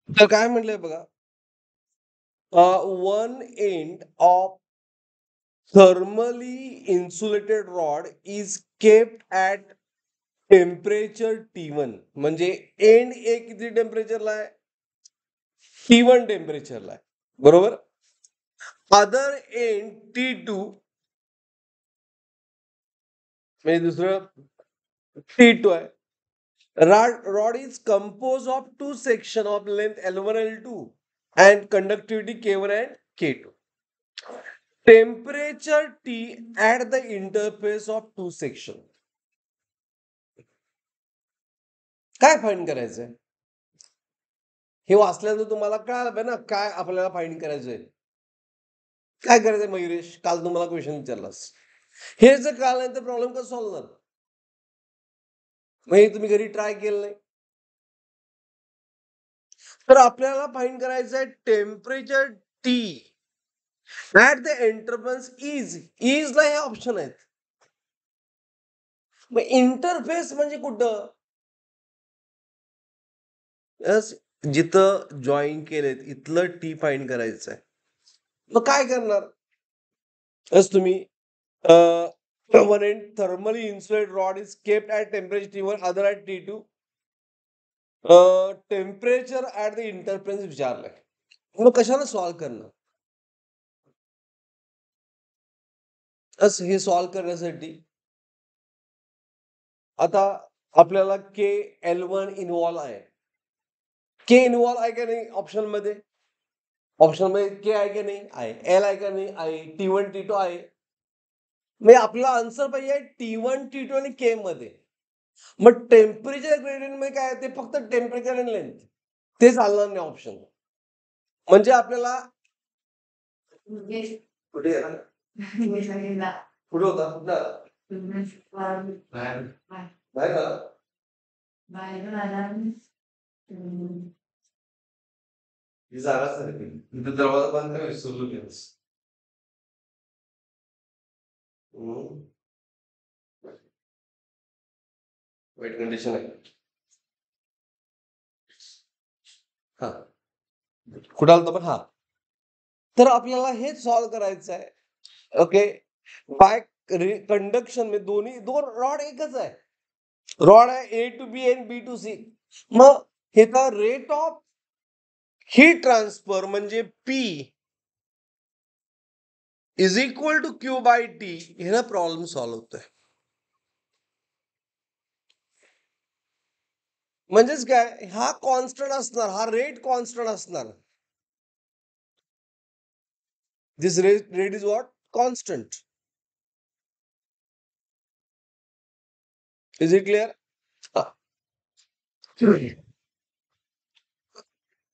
तर काय म्हटलंय बघा, one end of thermally insulated rod is kept at temperature T1 म्हणजे एंड ए किती टेम्परेचरला आहे? T1 टेम्परेचरला आहे, बरोबर. अदर एंड T2 म्हणजे दुसरं T2 आहे. Rod is composed of two sections of length L1 and L2 and conductivity K1 and K2. Temperature T at the interface of two sections. काय find करायचंय? हे वाचल्यानंतर तुम्हाला कळालं पाहिजे ना काय आपल्याला फाइंड करायचंय. काय करायचंय मयुरेश? काल तुम्हाला क्वेश्चन विचारलास. हे जर कळालं नाही तर प्रॉब्लेम कसं सॉल्व्ह होणार? मग हे तुम्ही घरी ट्राय केलं नाही तर आपल्याला फाइंड करायचंय temperature T at the interface is ला हे ऑप्शन आहेत. मग इंटरफेस म्हणजे कुठं? जिथं जॉईन केलेत इथलं टी फाइंड करायचंय. मग काय करणार? तुम्ही one end thermally insulated rod is kept at temperature T1, other at T2. Temperature at the interface विचारलंय. मग कशाला सॉल्व्ह करणार? हे सॉल्व्ह करण्यासाठी आता आपल्याला KL1 इन्व्हॉल्व आहे. के इन्व्हॉल्व आहे का नाही ऑप्शन मध्ये? ऑप्शन मध्ये के आहे का नाही? आहे. एल आहे का नाही? आहे. T1 T2 आहे. म्हणजे आपला आन्सर पाहिजे T1 T2 आणि के मध्ये. मग टेम्परेचर ग्रेडियंट मध्ये काय ते फक्त टेम्परेचर आणि लेंथ ते चालणार नाही ऑप्शन. म्हणजे आपल्याला कुठे कुठे होता ही जागा सारखी तिथे दरवाजा बंद काय विसरलो गेलस. वाईट कंडिशन आहे. हा कुठं आलं पण हा तर आपल्याला हे सॉल्व्ह करायचं आहे. ओके बाय कंडक्शन में दोन रॉड एकच आहे. रॉड आहे A to B आणि B to C. मग हे तर रेट ऑफ हीट ट्रान्सफर म्हणजे P is equal to Q by T हे ना प्रॉब्लेम सॉल्व्ह होतोय. म्हणजेच काय हा कॉन्स्टंट असणार, हा रेट कॉन्स्टंट असणार. This rate is what? Constant. Is it clear?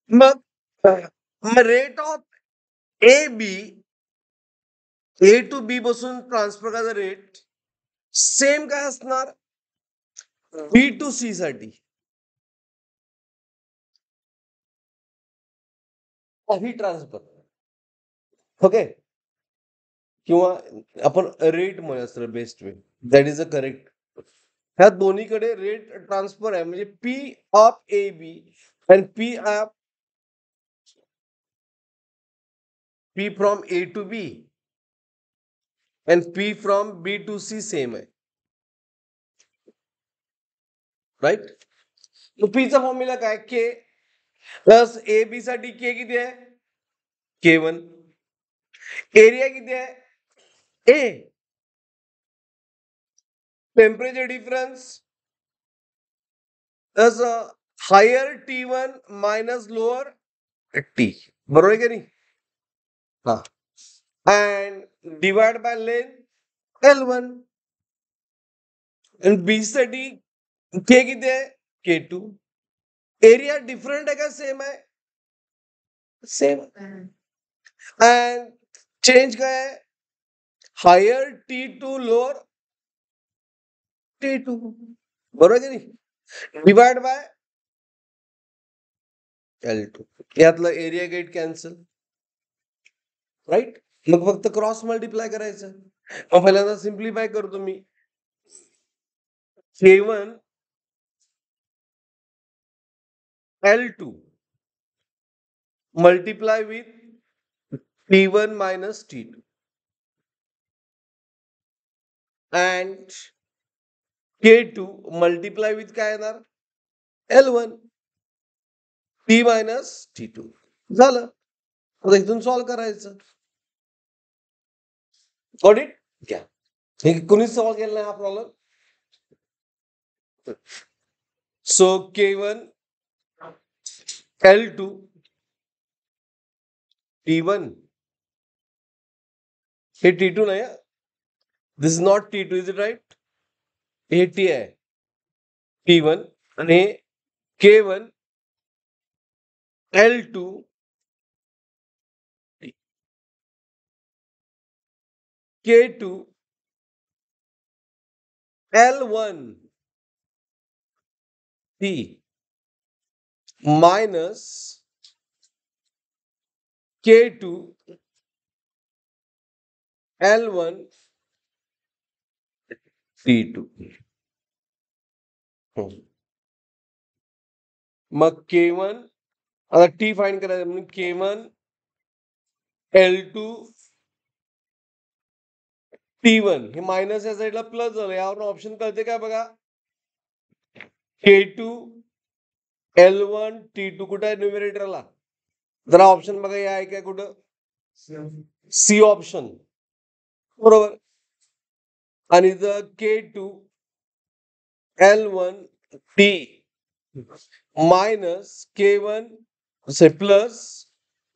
मग rate of A to B बसून ट्रान्सफर करायचा रेट सेम काय असणार बी टू सी साठी. ही ट्रान्सफर ओके किंवा आपण रेट म्हणूया best way that is a correct. ह्या दोन्हीकडे रेट ट्रान्सफर आहे म्हणजे P of A B and P from A to B and P from B to C same आहे. Right. पीचा फॉर्म्युला काय? के प्लस ए बी साठी के किती आहे? K1. एरिया किती आहे? A. Temperature difference plus higher T1 minus lower T. बरोबर आहे की नाही? हा. And divide by length L1 आणि बी साठी के किती आहे? K2. एरिया डिफरंट आहे का सेम आहे? सेम. अँड चेंज काय आहे? Higher T2 lower T2. बरोबर की नाही? Divide by L2. यातलं एरिया गेट कॅन्सल. राईट. मग फक्त क्रॉस मल्टिप्लाय करायचं. मग पहिल्यांदा सिम्प्लिफाय करतो मी. K1 L2 multiply with T1 minus T2 and K2 multiply with काय येणार L1 T minus T2 झालं. आता इथून सॉल्व्ह करायचं. Got it? घ्या. हे कोणीच सॉल्व्ह केला नाही हा problem. So K1 L2 T1 हे T2 नाही. This is not T2, is it right? हे T आहे T1 आणि K1 L2 K2 L1 T minus K2 L1 T2. मग K1 आता T फाइंड करायचं म्हणून K1 L2 T1 हे मायनस या साईडला प्लस झालं. यावर ऑप्शन कळते काय बघा. K2 L1 T2 कुठं आहे न्यूमरेटरला? जरा ऑप्शन बघा या आहे काय कुठं? सी ऑप्शन बरोबर. आणि जर K2 L1 T minus K1 say plus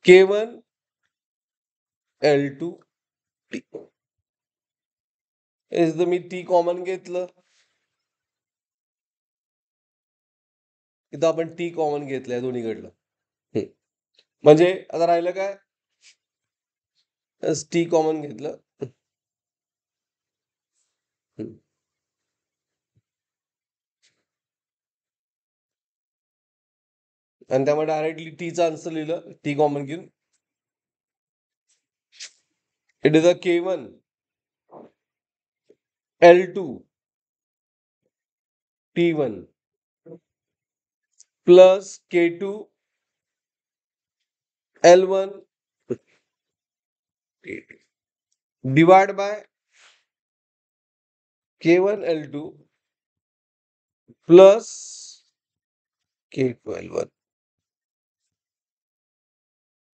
K1 L2 T. Is me T common घेतलं. इथं आपण T कॉमन घेतलंय दोन्हीकडलं. म्हणजे आता राहिलं काय? T कॉमन घेतलं. आणि त्यामुळे डायरेक्टली Tचा आन्सर लिहिलं T कॉमन घेऊन. It is a K1 L2 T1 plus K2 L1 T2 divide by K1 L2 plus K2 L1.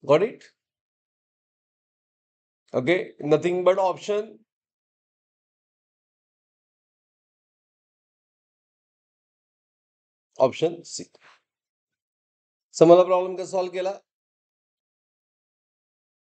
Got it? Okay, nothing but option. Option C. समजला problem कसा solve केला?